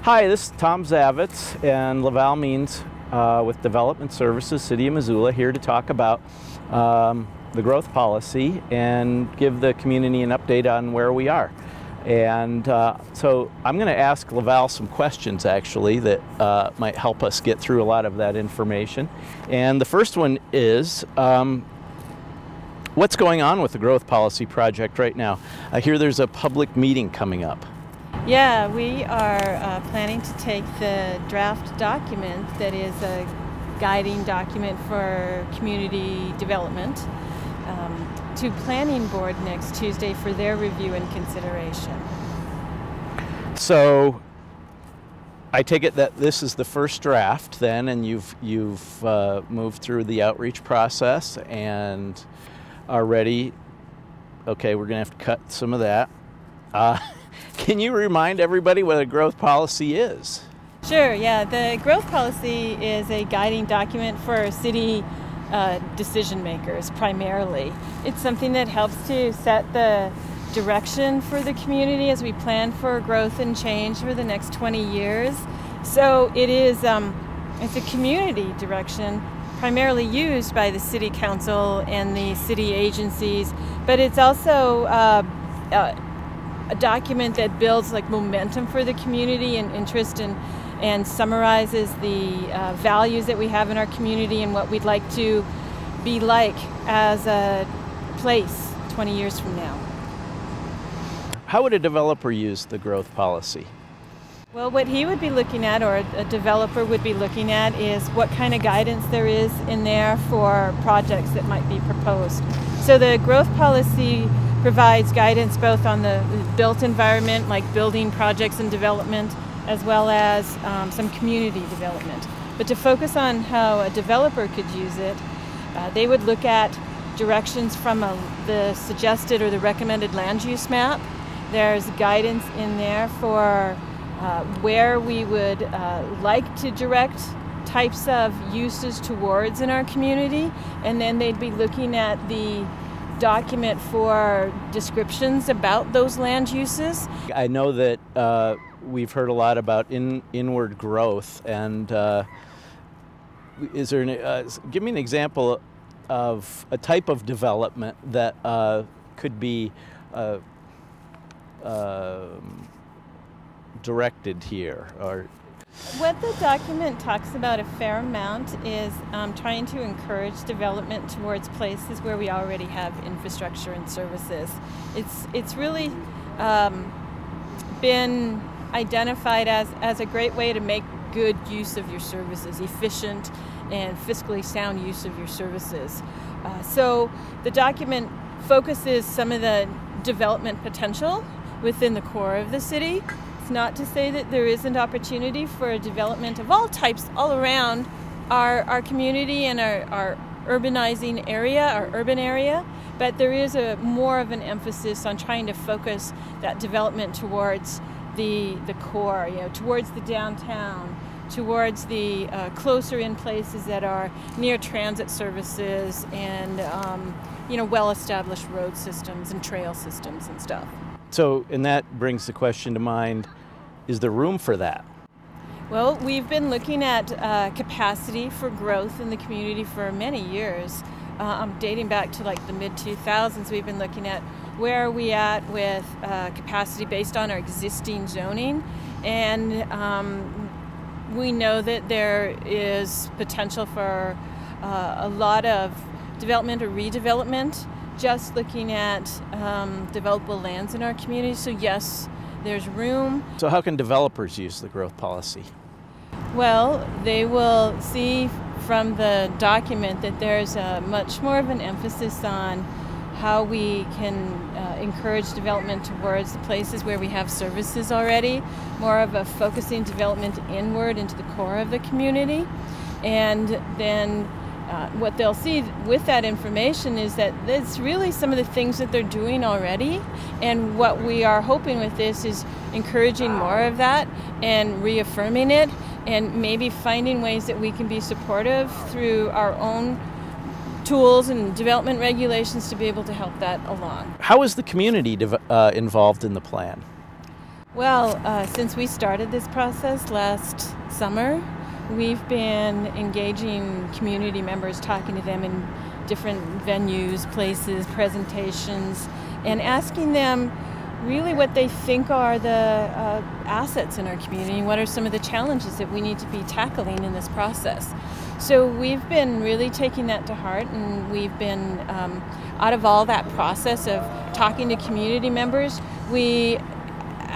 Hi, this is Tom Zavitz and Laval Means with Development Services, City of Missoula, here to talk about the growth policy and give the community an update on where we are. And so I'm going to ask Laval some questions actually that might help us get through a lot of that information. And the first one is, what's going on with the growth policy project right now? I hear there's a public meeting coming up. Yeah, we are planning to take the draft document that is a guiding document for community development to Planning Board next Tuesday for their review and consideration. So I take it that this is the first draft then, and you've moved through the outreach process and are ready. Okay, we're going to have to cut some of that. Can you remind everybody what a growth policy is? Sure, yeah. The growth policy is a guiding document for city decision makers primarily. It's something that helps to set the direction for the community as we plan for growth and change for the next 20 years. So it is it's a community direction primarily used by the city council and the city agencies, but it's also a document that builds like momentum for the community and interest and summarizes the values that we have in our community and what we'd like to be like as a place 20 years from now. How would a developer use the growth policy? Well, what he would be looking at, or a developer would be looking at, is what kind of guidance there is in there for projects that might be proposed. So the growth policy provides guidance both on the built environment, like building projects and development, as well as some community development. But to focus on how a developer could use it, they would look at directions from the suggested or the recommended land use map. There's guidance in there for where we would like to direct types of uses towards in our community, and then they'd be looking at the document for descriptions about those land uses. I know that we've heard a lot about inward growth, and is there give me an example of a type of development that could be directed here, or what the document talks about a fair amount is trying to encourage development towards places where we already have infrastructure and services. It's really been identified as a great way to make good use of your services, efficient and fiscally sound use of your services. So the document focuses some of the development potential within the core of the city. It's not to say that there isn't opportunity for development of all types all around our community and our urbanizing area, our urban area, but there is more of an emphasis on trying to focus that development towards the core, towards the downtown, towards the closer in places that are near transit services and well-established road systems and trail systems and stuff. So, and that brings the question to mind, is there room for that? Well, we've been looking at capacity for growth in the community for many years. Dating back to like the mid-2000s, we've been looking at where are we at with capacity based on our existing zoning. And we know that there is potential for a lot of development or redevelopment, just looking at developable lands in our community. So yes, there's room. So how can developers use the growth policy? Well, they will see from the document that there's much more of an emphasis on how we can encourage development towards the places where we have services already, more of a focusing development inward into the core of the community. And then what they'll see with that information is that it's really some of the things that they're doing already, and what we are hoping with this is encouraging more of that and reaffirming it, and maybe finding ways that we can be supportive through our own tools and development regulations to be able to help that along. How is the community involved in the plan? Well, since we started this process last summer, we've been engaging community members, talking to them in different venues, places, presentations, and asking them really what they think are the assets in our community and what are some of the challenges that we need to be tackling in this process. So we've been really taking that to heart, and we've been, out of all that process of talking to community members, we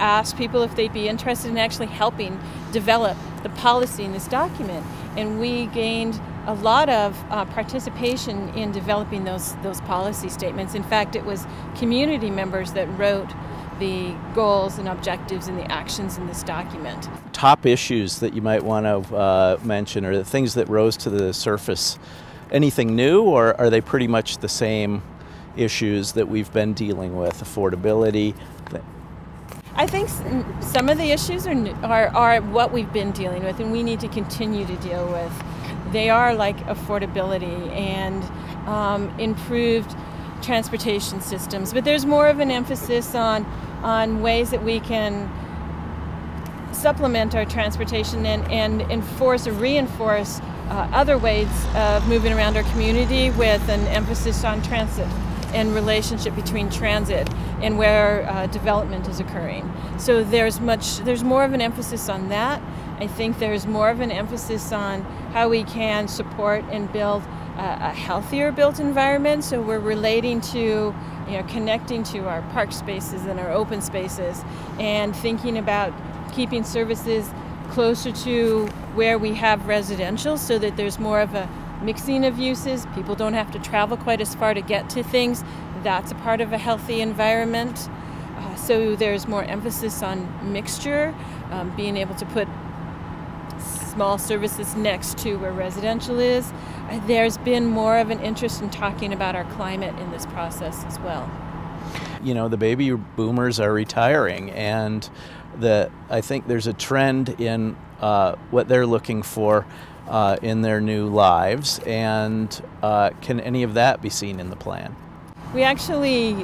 asked people if they'd be interested in actually helping develop the policy in this document, and we gained a lot of participation in developing those policy statements. In fact, it was community members that wrote the goals and objectives and the actions in this document. Top issues that you might want to mention, or the things that rose to the surface, anything new, or are they pretty much the same issues that we've been dealing with? Affordability? I think some of the issues are what we've been dealing with, and we need to continue to deal with. They are like affordability and improved transportation systems, but there's more of an emphasis on ways that we can supplement our transportation and enforce or reinforce other ways of moving around our community, with an emphasis on transit and relationship between transit and where development is occurring. So there's more of an emphasis on that. I think there's more of an emphasis on how we can support and build a healthier built environment. So we're relating to, connecting to our park spaces and our open spaces, and thinking about keeping services closer to where we have residential, so that there's more of a mixing of uses. People don't have to travel quite as far to get to things. That's a part of a healthy environment. So there's more emphasis on mixture, being able to put small services next to where residential is. There's been more of an interest in talking about our climate in this process as well. The baby boomers are retiring, and I think there's a trend in what they're looking for in their new lives, and can any of that be seen in the plan? We actually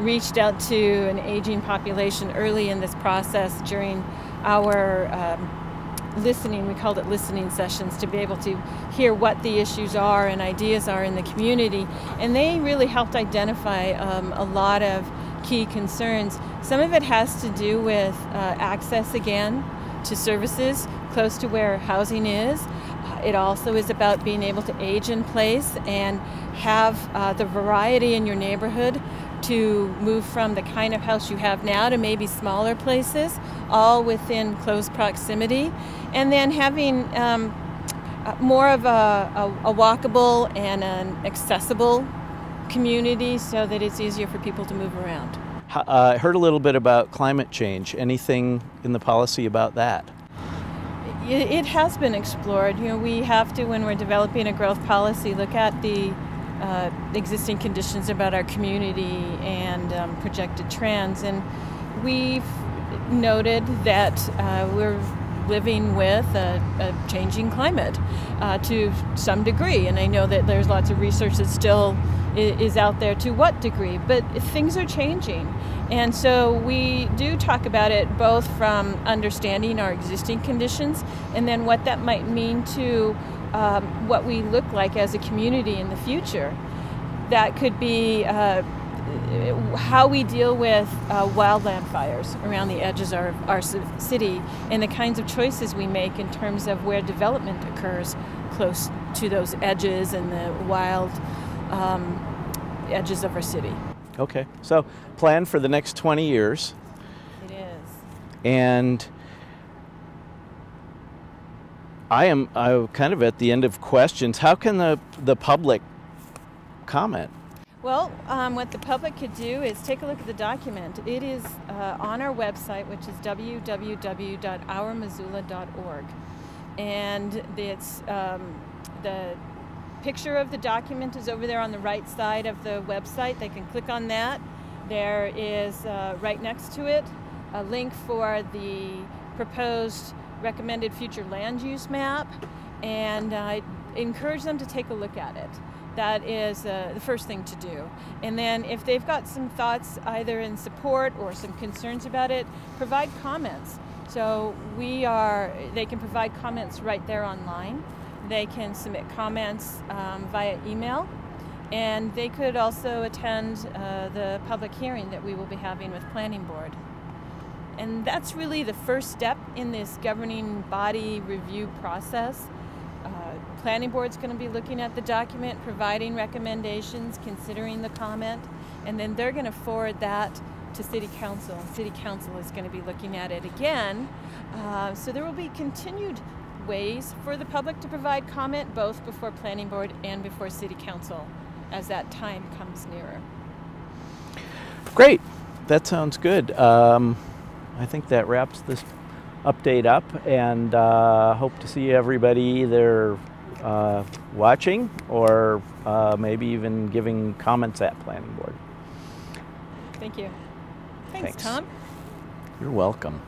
reached out to an aging population early in this process during our listening. We called it listening sessions, to be able to hear what the issues are and ideas are in the community, and they really helped identify a lot of key concerns. Some of it has to do with access, again, to services close to where housing is. It also is about being able to age in place and have the variety in your neighborhood to move from the kind of house you have now to maybe smaller places, all within close proximity. And then having more of a walkable and an accessible community, so that it's easier for people to move around. I heard a little bit about climate change. Anything in the policy about that? It has been explored. We have to, when we're developing a growth policy, look at the existing conditions about our community and projected trends. And we've noted that we're living with a changing climate to some degree. And I know that there's lots of research that still is out there to what degree, but things are changing. And so we do talk about it both from understanding our existing conditions, and then what that might mean to what we look like as a community in the future. That could be how we deal with wildland fires around the edges of our city, and the kinds of choices we make in terms of where development occurs close to those edges and the wild edges of our city. Okay, so plan for the next 20 years. It is. And I'm kind of at the end of questions. How can the public comment? Well, what the public could do is take a look at the document. It is on our website, which is www.ourmissoula.org. And it's the picture of the document is over there on the right side of the website. They can click on that. There is right next to it a link for the proposed recommended future land use map, and I encourage them to take a look at it. That is the first thing to do. And then if they've got some thoughts either in support or some concerns about it, provide comments. So they can provide comments right there online. They can submit comments via email, and they could also attend the public hearing that we will be having with Planning Board. And that's really the first step in this governing body review process. Planning Board's going to be looking at the document, providing recommendations, considering the comment, and then they're going to forward that to City Council. And City Council is going to be looking at it again. So there will be continued ways for the public to provide comment, both before Planning Board and before City Council, as that time comes nearer. Great. That sounds good. I think that wraps this update up, and hope to see everybody either watching or maybe even giving comments at Planning Board. Thanks, Tom. You're welcome.